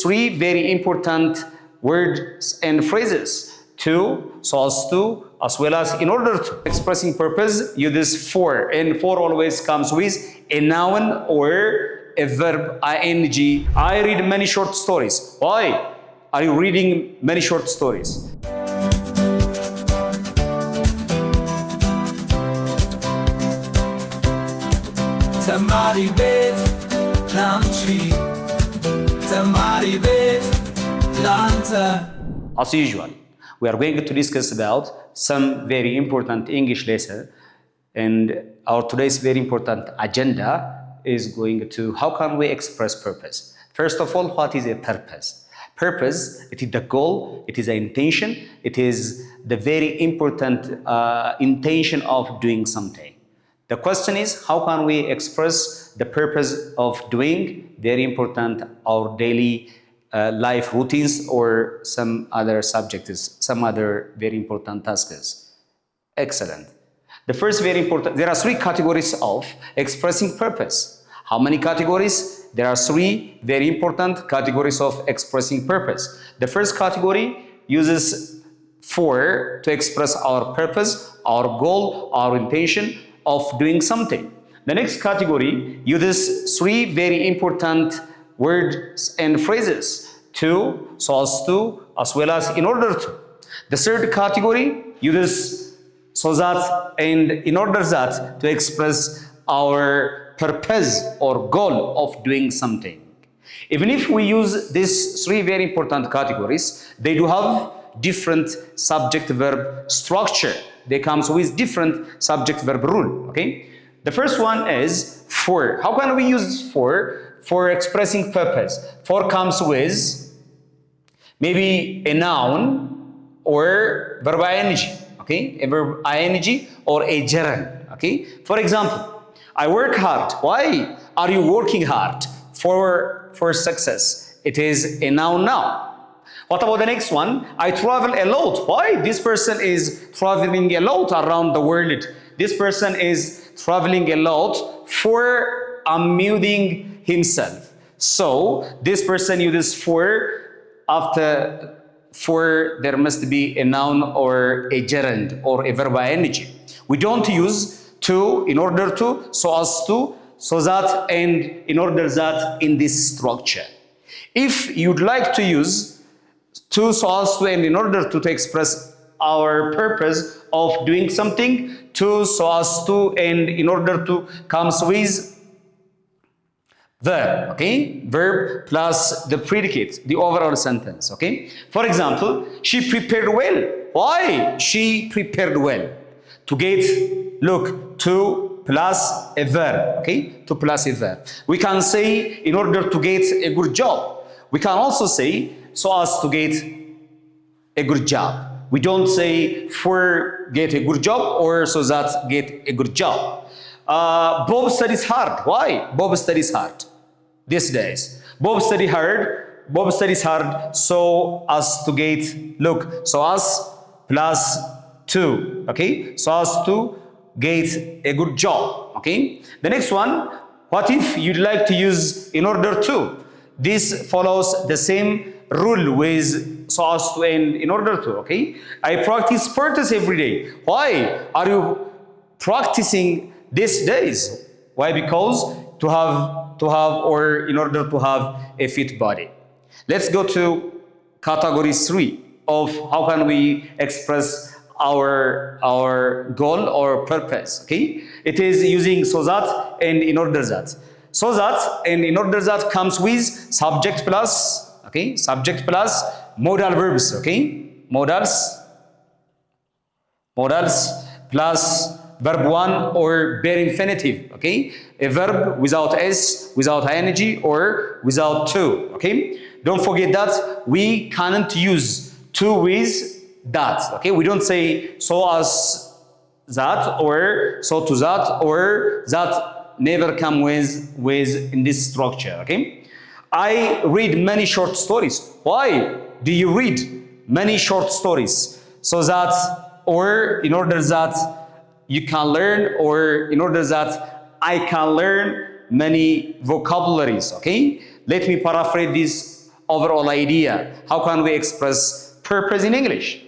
three very important words and phrases. To, so as to, as well as, in order to. Expressing purpose, use this for, and for always comes with a noun or a verb ing. I read many short stories. Why are you reading many short stories? Temaribet country, Temaribet Lanta. As usual, we are going to discuss about some very important English lesson, and our today's very important agenda is going to how can we express purpose. First of all, what is a purpose? Purpose, it is the goal, it is the intention, it is the very important intention of doing something. The question is, how can we express the purpose of doing very important our daily life routines or some other subjects, some other very important tasks? Excellent. The first very important, there are three categories of expressing purpose. How many categories? There are three very important categories of expressing purpose. The first category uses for to express our purpose, our goal, our intention of doing something. The next category uses three very important words and phrases. To, so as well as, in order to. The third category uses so that and in order that to express our purpose or goal of doing something. Even if we use these three very important categories, they do have different subject-verb structure. They come with different subject-verb rule, okay? The first one is for. How can we use for expressing purpose? For comes with maybe a noun or verb ing, okay? A verb ing or a gerund, okay? For example, I work hard. Why are you working hard? For success. It is a noun now. What about the next one? I travel a lot. Why? This person is traveling a lot around the world. This person is traveling a lot for amusing himself. So this person uses for. After for, there must be a noun or a gerund or a verb ing. We don't use to, in order to, so as to, so that, and in order that in this structure. If you'd like to use to, so as to, and in order to express our purpose of doing something, to, so as to, and in order to comes with verb, okay? Verb plus the predicate, the overall sentence, okay? For example, she prepared well. Why? She prepared well. To get, look, to plus a verb, okay? To plus a verb. We can say in order to get a good job. We can also say so as to get a good job. We don't say for get a good job or so that get a good job. Bob studies hard. Why? Bob studies hard these days. Bob studies hard so as to get, look, so as plus to, okay? So as to get a good job, okay? The next one, what if you'd like to use in order to? This follows the same rule with so as to and in order to, okay? I practice sports every day. Why are you practicing these days? Why? Because to have or in order to have a fit body. Let's go to category 3 of how can we express our goal or purpose, okay? It is using so that and in order that. So that and in order that comes with subject plus, okay? Subject plus modal verbs, okay? Modals plus verb 1 or bare infinitive, okay? A verb without s, without ing, or without to, okay? Don't forget that we cannot use to with that, okay? We don't say so as that or so to that or that never come with in this structure, okay? I read many short stories. Why do you read many short stories? So that or in order that you can learn or in order that I can learn many vocabularies, okay? Let me paraphrase this overall idea. How can we express purpose in English?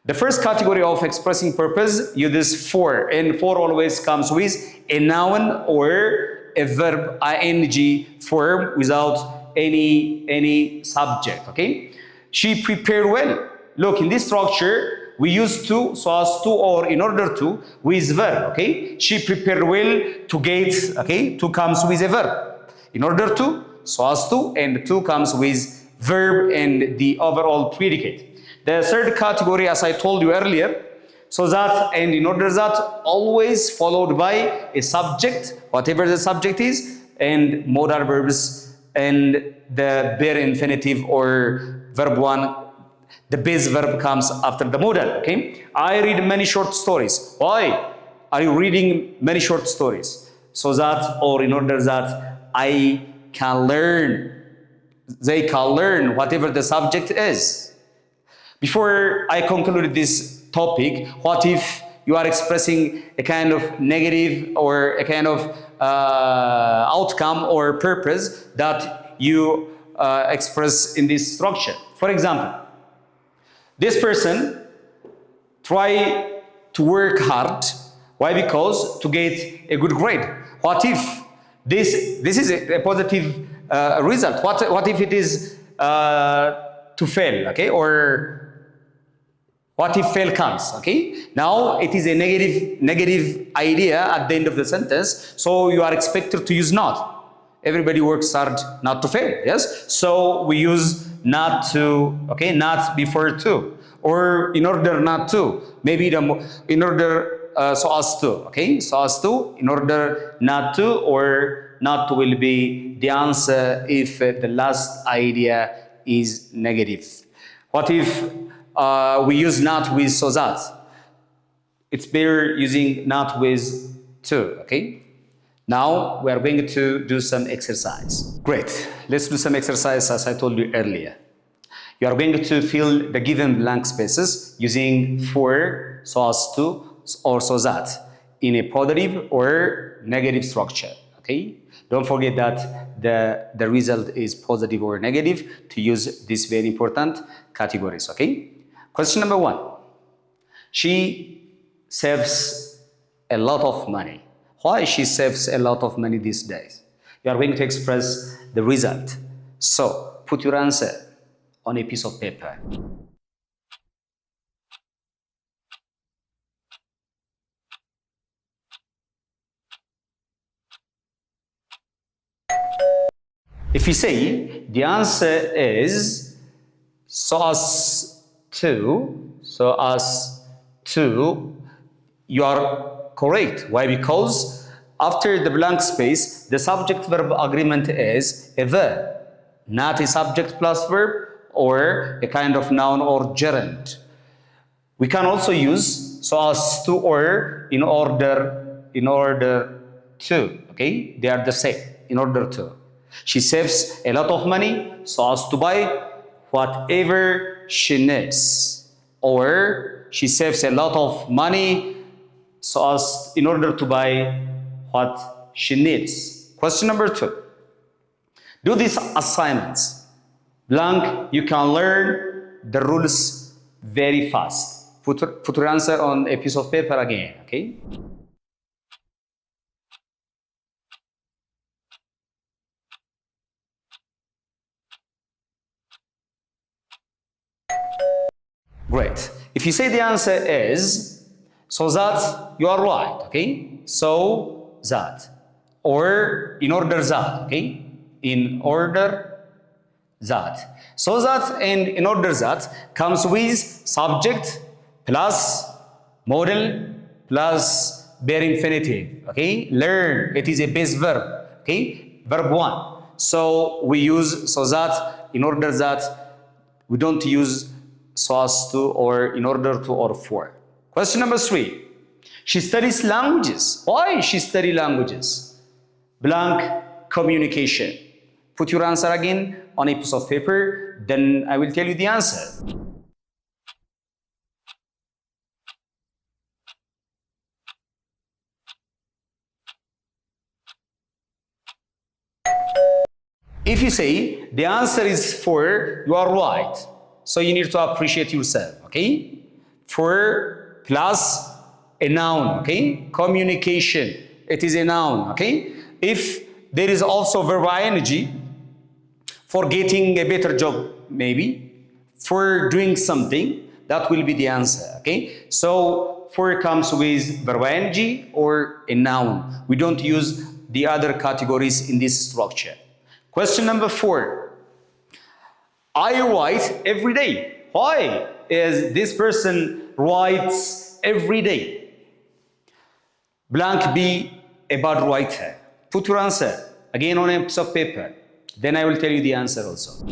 The first category of expressing purpose uses for, and for always comes with a noun or a verb ing form without any subject. Okay, she prepared well. Look, in this structure we use to, so as to, or in order to with verb. Okay, she prepared well to get. Okay, to comes with a verb. In order to, so as to, and to comes with verb and the overall predicate. The third category, as I told you earlier, so that and in order that, always followed by a subject, whatever the subject is, and modal verbs, and the bare infinitive or verb one. The base verb comes after the modal. Okay, I read many short stories. Why are you reading many short stories? So that, or in order that I can learn, they can learn whatever the subject is. Before I conclude this topic, what if you are expressing a kind of negative or a kind of outcome or purpose that you express in this structure? For example, this person try to work hard. Why? Because to get a good grade. What if this is a positive result? What if it is to fail? Okay, or what if fail comes? Okay, now it is a negative idea at the end of the sentence, so you are expected to use not. Everybody works hard not to fail, yes? So we use not to, okay, not before to, or in order not to, maybe in order so as to, okay, so as to, in order not to, or not to will be the answer if the last idea is negative. What if we use not with so that? It's better using not with to, okay? Now we are going to do some exercise. Great, let's do some exercise as I told you earlier. You are going to fill the given blank spaces using for, so as to, or so that in a positive or negative structure, okay? Don't forget that the result is positive or negative to use these very important categories, okay? Question number one. She saves a lot of money. Why she saves a lot of money these days? You are going to express the result. So put your answer on a piece of paper. If you say the answer is so as to, you are correct. Why? Because after the blank space, the subject-verb agreement is a verb, not a subject plus verb or a kind of noun or gerund. We can also use so as to or in order to, okay? They are the same, in order to. She saves a lot of money so as to buy whatever she needs. Or she saves a lot of money so as in order to buy what she needs. Question number two. Do these assignments. Blank, you can learn the rules very fast. Put your answer on a piece of paper again, okay? Great. If you say the answer is so that, you are right, okay? So that. Or in order that, okay? In order that. So that and in order that comes with subject plus modal plus bare infinitive, okay? Learn, it is a base verb, okay? Verb one. So we use so that, in order that, we don't use so as to or in order to or for. Question number three. She studies languages. Why she study languages? Blank, communication. Put your answer again on a piece of paper, then I will tell you the answer. If If you say the answer is for, you are right. So you need to appreciate yourself, okay? For plus a noun, okay? Communication, it is a noun, okay? If there is also verb ing, for getting a better job, maybe, for doing something, that will be the answer, okay? So for comes with verb ing or a noun. We don't use the other categories in this structure. Question number 4. I write every day. Why is this person writes every day? Blank be a bad writer. Put your answer again on a piece of paper. Then I will tell you the answer also.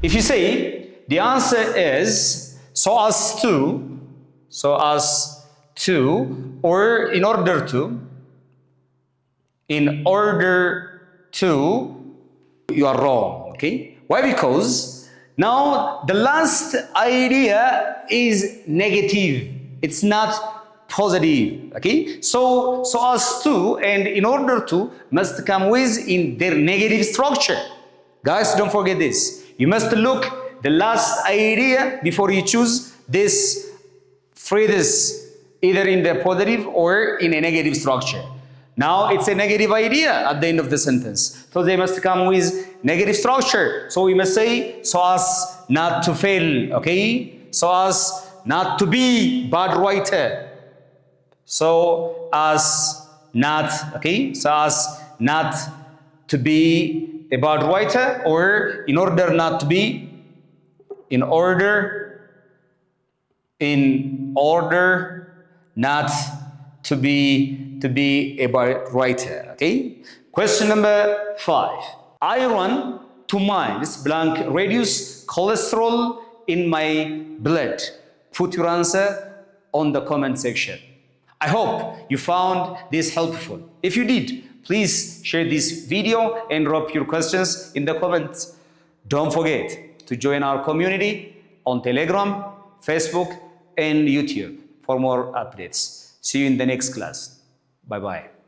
If you say the answer is so as to, or in order to, you are wrong, okay? Why? Because now the last idea is negative. It's not positive, okay? So as to and in order to must come with in their negative structure. Guys, don't forget this. You must look the last idea before you choose this phrases, either in the positive or in a negative structure. Now it's a negative idea at the end of the sentence. So they must come with negative structure. So we must say so as not to fail, okay? So as not to be bad writer. So as not, okay? So as not to be a bad writer, or in order not to be, in order not to be a bad writer, okay? Question number 5. I run to mine, this blank, reduce cholesterol in my blood. Put your answer on the comment section. I hope you found this helpful. If you did, please share this video and drop your questions in the comments. Don't forget to join our community on Telegram, Facebook, and YouTube for more updates. See you in the next class. Bye-bye.